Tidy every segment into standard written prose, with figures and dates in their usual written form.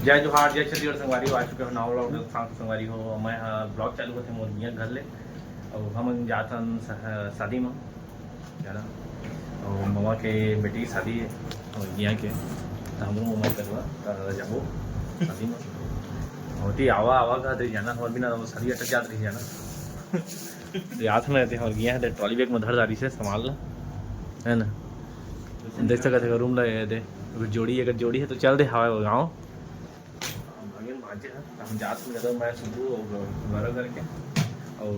जय जोहार जय छत्तीसगढ़ संगवारी हो आ चुके हो नाव लॉक संगवारी हो मैं ब्लॉग चालू होते मोर मियाँ घर ले और हम जाथन शादी में जाना और ममा के बेटी की शादी है और मियाँ के तो हम लोग ममा करवा जाबो शादी में होती आवा आवा का तो जाना और बिना शादी अटक जात रही जाना तो याद में रहते और गया है ट्रॉली बैग में धर दारी से संभाल ला है ना देख सकते हो रूम लगे दे अगर जोड़ी है तो चल दे हवा गाँव हम जात में मैं सुबह घर करके और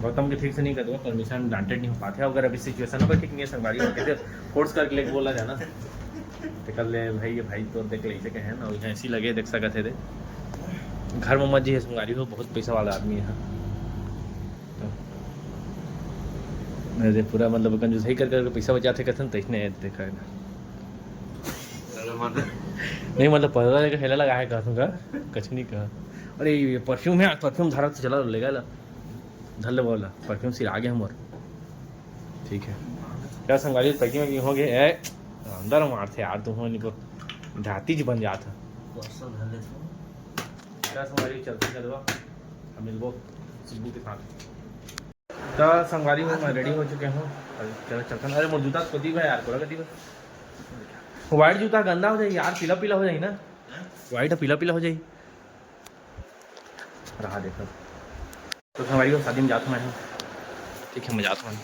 गौतम के ठीक से नहीं कर दूँगा परमिशन डांटेड नहीं हो पाते अगर अभी सिचुएशन होगा ठीक नहीं है संगवारी कैसे फोर्स करके लेके बोला जाना तो कर ले भाई तो देख ले के है ना यहाँ ऐसी लगे देख सकते थे घर में मत जी है संगवारी हो बहुत पैसा वाला आदमी है मेरे पूरा मतलब कंजूस ही कर पैसा बचाते कथन तो इसने देखा नहीं मतलब पता है हेला लगा है कहूँगा कुछ नहीं कहा अरे ये परफ्यूम है परफ्यूम धारा से चला लेगा ला धल बोला परफ्यूम सिर आगे हम और ठीक है क्या संगाली पैकिंग में हो गए अंदर मारते यार तुम हो को धाती जी बन जाता क्या संगाली चलते चलवा हम मिलबो सिब्बू के साथ तो संगवारी में मैं रेडी हो चुके हूँ चलो चलता अरे मोर जूता कदी भाई यार कोला कदी वाइट जूता गंदा हो जाए यार पीला पीला हो जाए ना वाइट पीला पीला हो जाए रहा देखो तो हमारी को शादी में जाता मैं ठीक है मैं जाता हूँ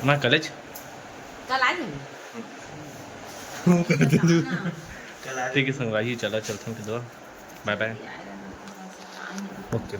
मैं कॉलेज कल आ ठीक है संगवारी चला चलते हैं दो बाय बाय ओके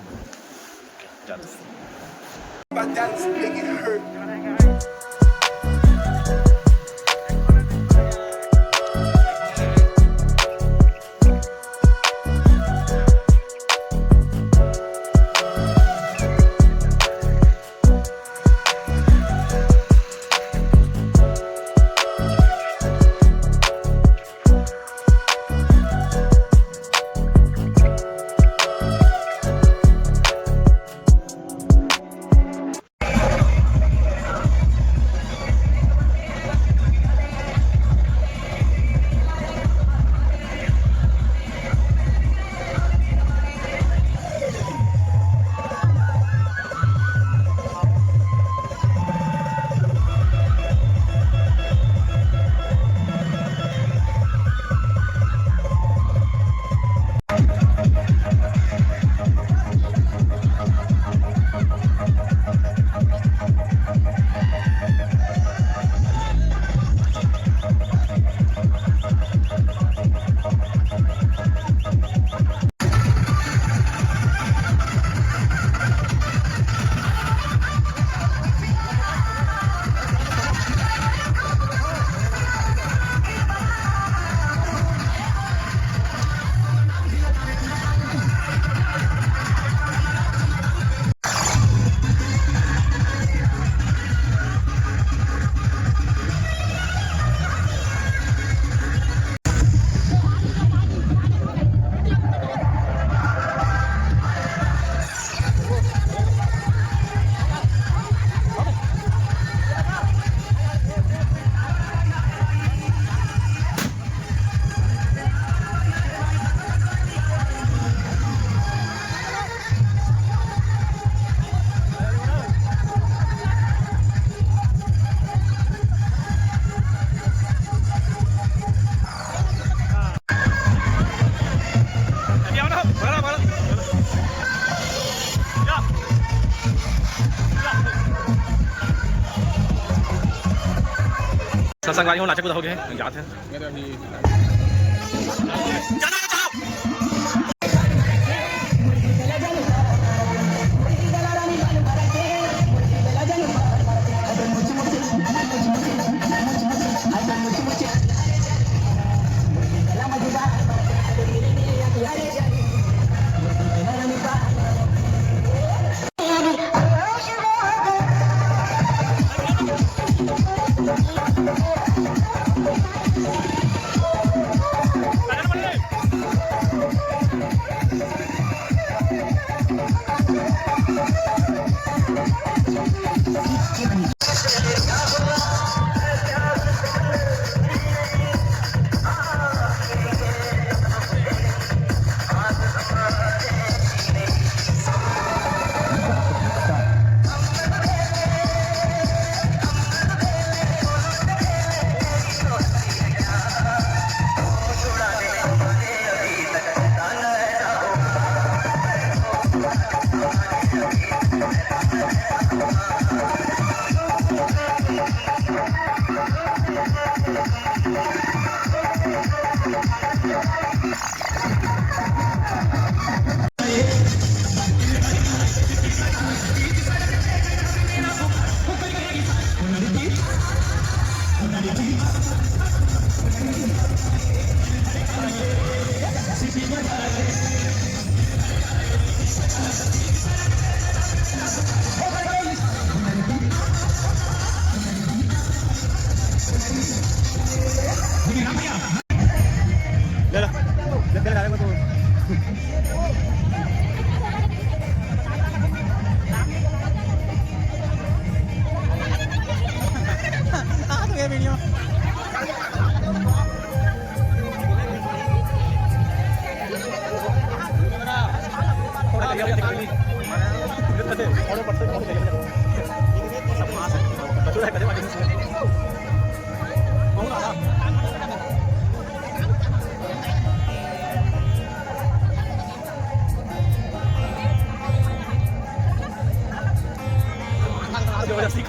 संगवारी हो नाचक हो गए जाते हैं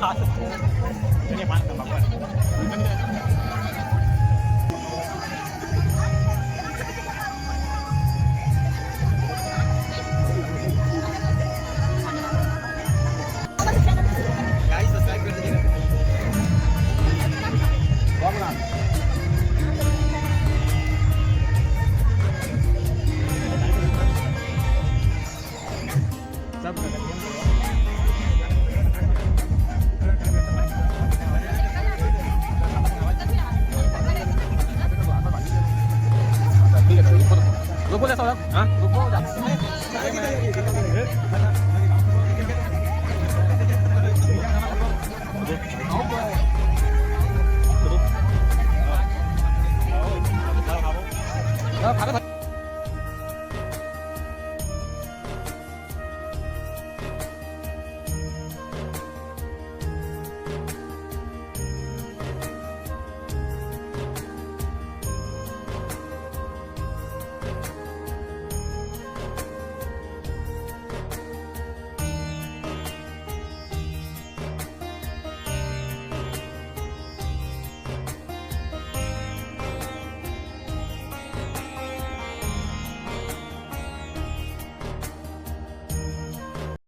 खा सकते हैं। चलिए पान का पापड़ रुको ले सौरभ, हाँ रुको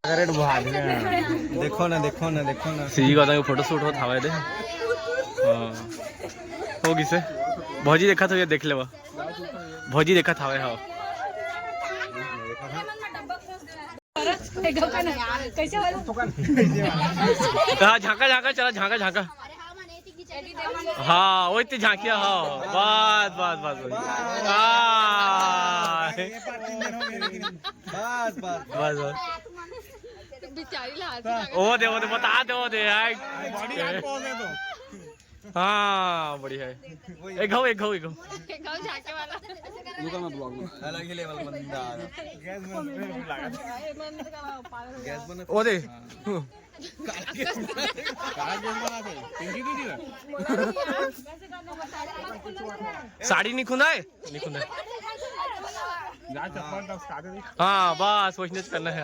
देखो ना देखो ना देखो ना सी का फोटो शूट हो था दे हो किसे भौजी देखा तो ये देख ले भौजी देखा था हाँ झांका झांका चला झांका झांका हाँ वही तो झांकिया हाँ बस बस बस बस बस बस ओ दे बता दे हाँ बढ़िया है एक घाव झाके वाला अलग ही लेवल बंदा ओ दे साड़ी नहीं खुदा है हाँ बस वही करना है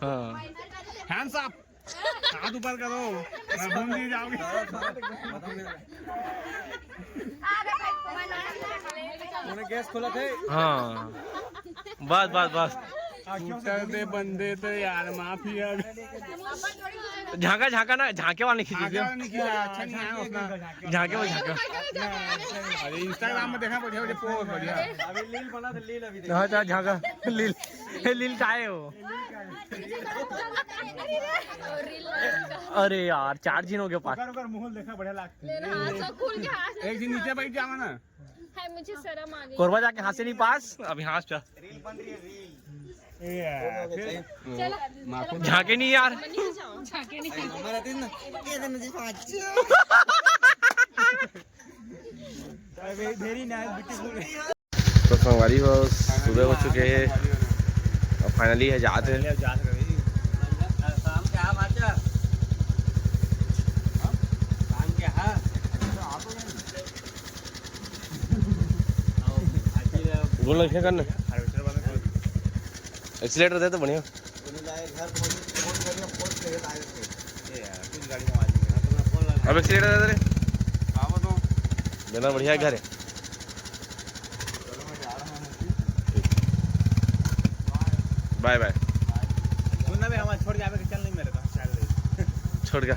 हाँ हैंड्स अप हाथ ऊपर करो मैं घूम नहीं जाऊंगी उन्होंने गैस खोला थे हाँ बस बस बस दे बंदे तो यार माफिया झांका झांका ना झांके वाला नहीं खींची अच्छा नहीं है उसका झांके वो झांका अरे इंस्टाग्राम में देखा बढ़िया बढ़िया पोस्ट बढ़िया अभी लील बना तो लील अभी हाँ झांका लील का है वो अरे यार 4 जिनों के पास मुंह देखा बढ़िया लगता एक दिन नीचे बैठ जाओ ना है मुझे शर्म आ गई कोरबा जाके हंसे नहीं पास अभी हंस चा रील बन रही है रील चलो झांके नहीं यार झाके नहीं हमारा दिन ना ये दिन जी पाँच वेरी नाइस ब्यूटीफुल तो संगवारी वो सुबह हो चुके हैं और फाइनली है जाते हैं शाम के हाँ माचा शाम के हाँ गोल लक्ष्य करना एक्सीलेटर दे तो बढ़िया अब एक्सीलेटर दे दे देना बढ़िया है घर है बाय बाय सुनना भी हमारे छोड़ जावे चल नहीं मेरे तो छोड़ गया